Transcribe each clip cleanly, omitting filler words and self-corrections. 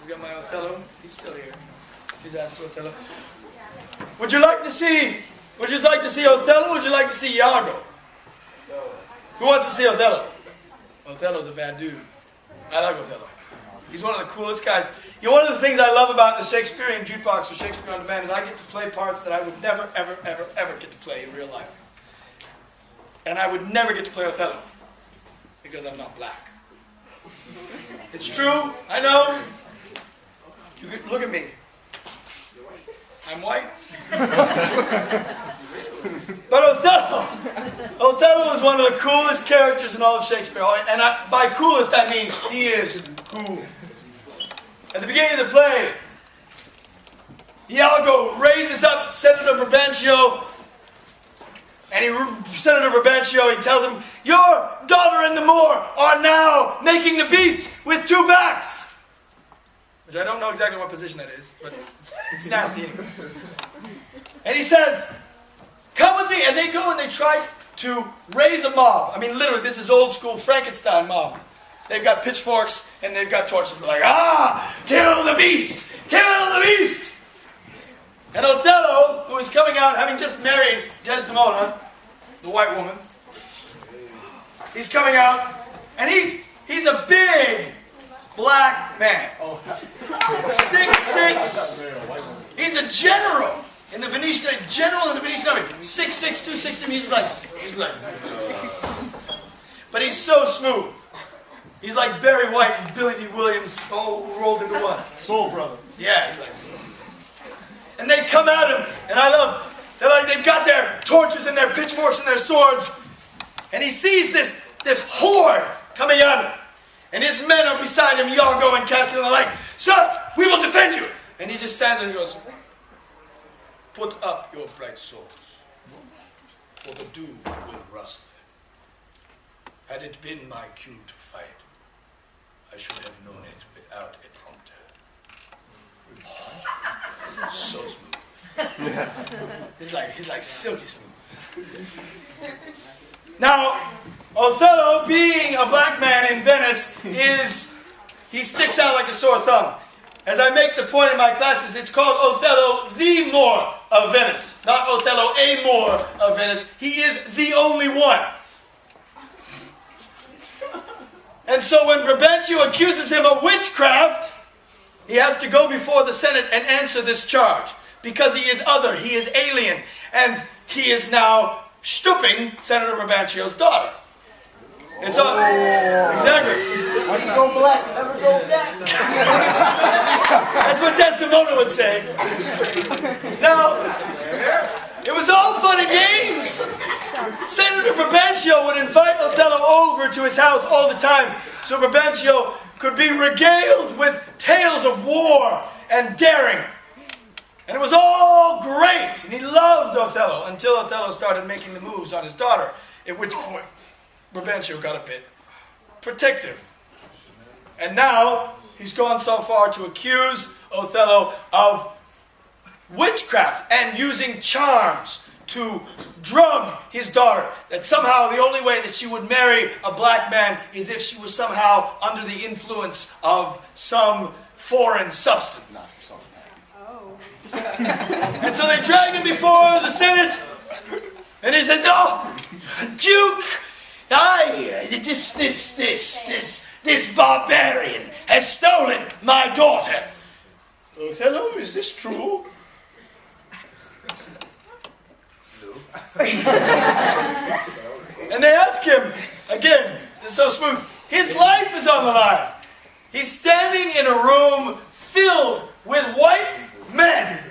We got my Otello. He's still here. He's asked for Otello. Would you like to see Otello or would you like to see Iago? Who wants to see Otello? Othello's a bad dude. I like Otello. He's one of the coolest guys. You know, one of the things I love about the Shakespearean jukebox or Shakespeare on Demand is I get to play parts that I would never, ever, ever, ever get to play in real life. And I would never get to play Othello because I'm not black. It's true, I know. Look at me. I'm white. But Othello is one of the coolest characters in all of Shakespeare. And by coolest, I mean he is cool. At the beginning of the play, Iago raises up Senator Brabantio, and Senator Brabantio, he tells him, "Your daughter and the Moor are now making the beast with two backs." Which I don't know exactly what position that is, but it's nasty anyway. And he says, "Come with me," and they go and they try to raise a mob. I mean, literally, this is old school Frankenstein mob. They've got pitchforks and they've got torches. They're like, kill the beast! Kill the beast! And Othello, who is coming out having just married Desdemona, the white woman, he's coming out, and he's a big black man. 6'6". He's a general in the Venetian Army. 6'6", 260. He's like, but he's so smooth. He's like Barry White and Billy D. Williams all rolled into one. Soul brother. Yeah, he's like. And they come at him, and they've got their torches and their pitchforks and their swords, and he sees this horde coming at him, and his men are beside him, Iago and Cassio, and they're like, "Sir, we will defend you!" And he just stands there and he goes, "Put up your bright swords, for the dew will rust them. Had it been my cue to fight, I should have known it without a prompter." So smooth. He's like silky smooth. Now, Othello, being a black man in Venice, he sticks out like a sore thumb. As I make the point in my classes, it's called Othello the Moor of Venice. Not Othello a Moor of Venice. He is the only one. And so when Brabantio accuses him of witchcraft, he has to go before the Senate and answer this charge. Because he is other, he is alien, and he is now stooping Senator Brabantio's daughter. It's all... Exactly. Once you go black, you never go back. That's what Desdemona would say. Now, it was all fun and games. Senator Brabantio would invite Othello over to his house all the time, so Brabantio could be regaled with tales of war and daring. And it was all great, and he loved Othello until Othello started making the moves on his daughter, at which point Brabantio got a bit protective. And now he's gone so far to accuse Othello of witchcraft and using charms to drug his daughter, that somehow the only way that she would marry a black man is if she was somehow under the influence of some foreign substance. And so they drag him before the Senate, and he says, "Oh, Duke, this barbarian has stolen my daughter." "Othello, is this true?" And they ask him, again, it's so smooth, his life is on the line. He's standing in a room filled with white men,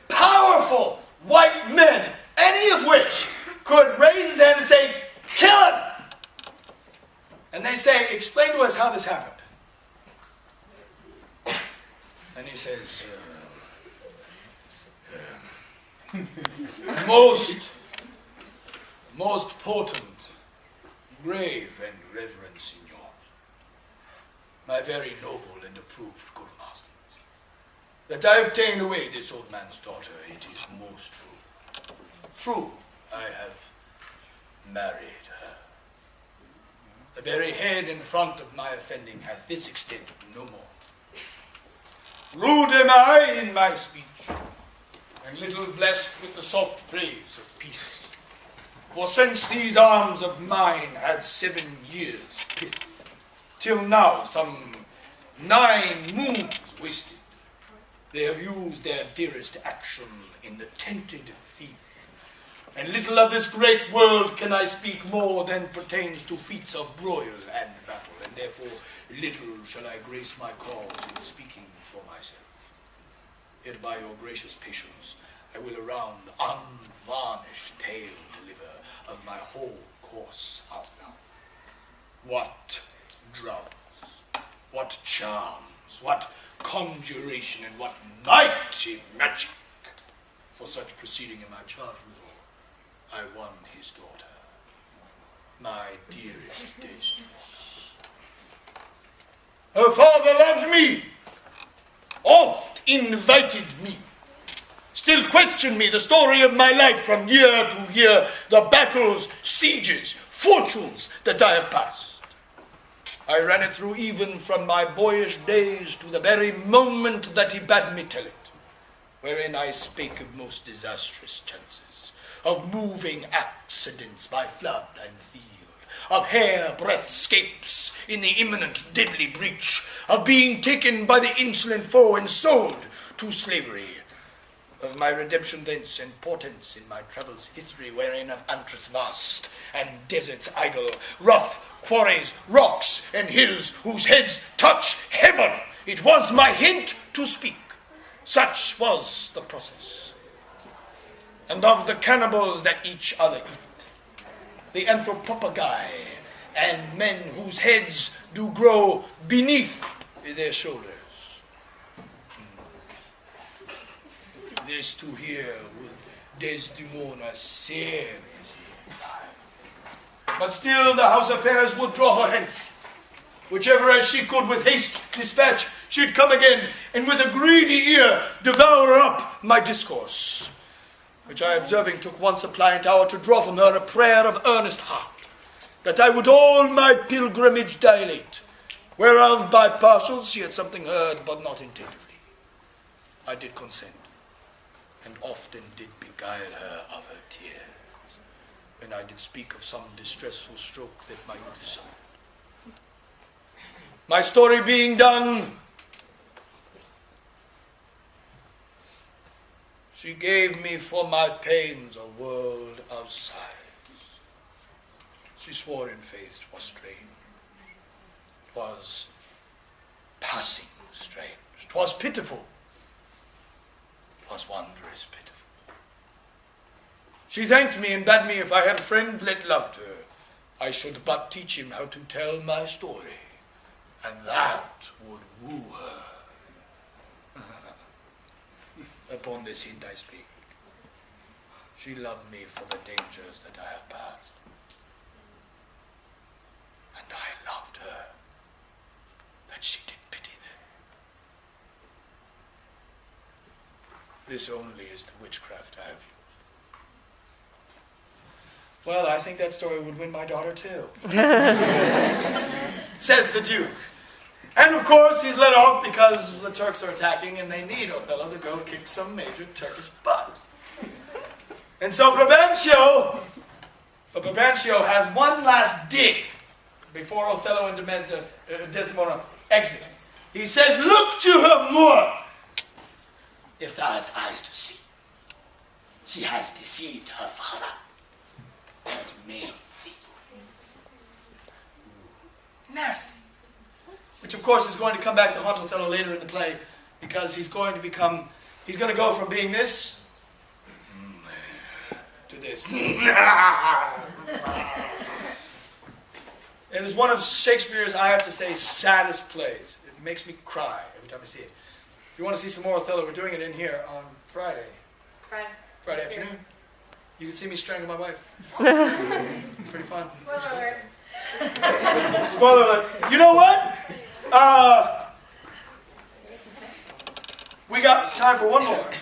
powerful white men, any of which could raise his hand and say, "Kill him!" And they say, "Explain to us how this happened." And he says, most potent, grave and reverend signor, my very noble and approved good masters, that I have taken away this old man's daughter, it is most true. True, I have married her. The very head and front of my offending hath this extent, no more. Rude am I in my speech, and little blessed with the soft phrase of peace. For since these arms of mine had 7 years' pith, till now some 9 moons wasted, they have used their dearest action in the tented field. And little of this great world can I speak more than pertains to feats of broil and battle, and therefore little shall I grace my cause in speaking for myself. Yet by your gracious patience I will a round unvarnished tale deliver of my whole course outline. What drugs, what charms, what conjuration, and what mighty magic, for such proceeding am I charged withal, I won his daughter, my dearest Desdemona. Her father loved me, oft invited me, still questioned me the story of my life from year to year, the battles, sieges, fortunes that I have passed. I ran it through even from my boyish days to the very moment that he bade me tell it, wherein I spake of most disastrous chances, of moving accidents by flood and field, of hair-breadth scapes in the imminent deadly breach, of being taken by the insolent foe and sold to slavery, of my redemption thence and portents in my travels history, wherein of Antris vast and deserts idle, rough quarries, rocks, and hills whose heads touch heaven, it was my hint to speak. Such was the process. And of the cannibals that each other eat, the anthropophagi, and men whose heads do grow beneath their shoulders. This to hear would Desdemona seriously die. But still the house affairs would draw her hence. Whichever as she could with haste dispatch, she'd come again, and with a greedy ear devour up my discourse, which I observing took once a pliant hour to draw from her a prayer of earnest heart, that I would all my pilgrimage dilate, whereof by partials she had something heard, but not attentively. I did consent, and often did beguile her of her tears, when I did speak of some distressful stroke that my youth suffered. My story being done, she gave me for my pains a world of sighs. She swore in faith 'twas strange, 'twas passing strange, 'twas pitiful, 'twas wondrous pitiful. She thanked me and bade me if I had a friend that loved her, I should but teach him how to tell my story, and that would woo her. Upon this hint I speak. She loved me for the dangers that I have passed, and I loved her that she did pity them. This only is the witchcraft I have used. Well, I think that story would win my daughter too, says the Duke. And of course he's let off because the Turks are attacking and they need Othello to go kick some major Turkish butt. And so Brabantio has one last dig before Othello and Desdemona exit. He says, "Look to her more, if thou hast eyes to see. She has deceived her father and made thee." Ooh, nasty. Which of course is going to come back to haunt Othello later in the play, because he's going to go from being this to this. It is one of Shakespeare's, I have to say, saddest plays. It makes me cry every time I see it. If you want to see some more Othello, we're doing it in here on Friday. Friday afternoon. You can see me strangle my wife. It's pretty fun. Spoiler alert. Spoiler alert. You know what? We got time for one more.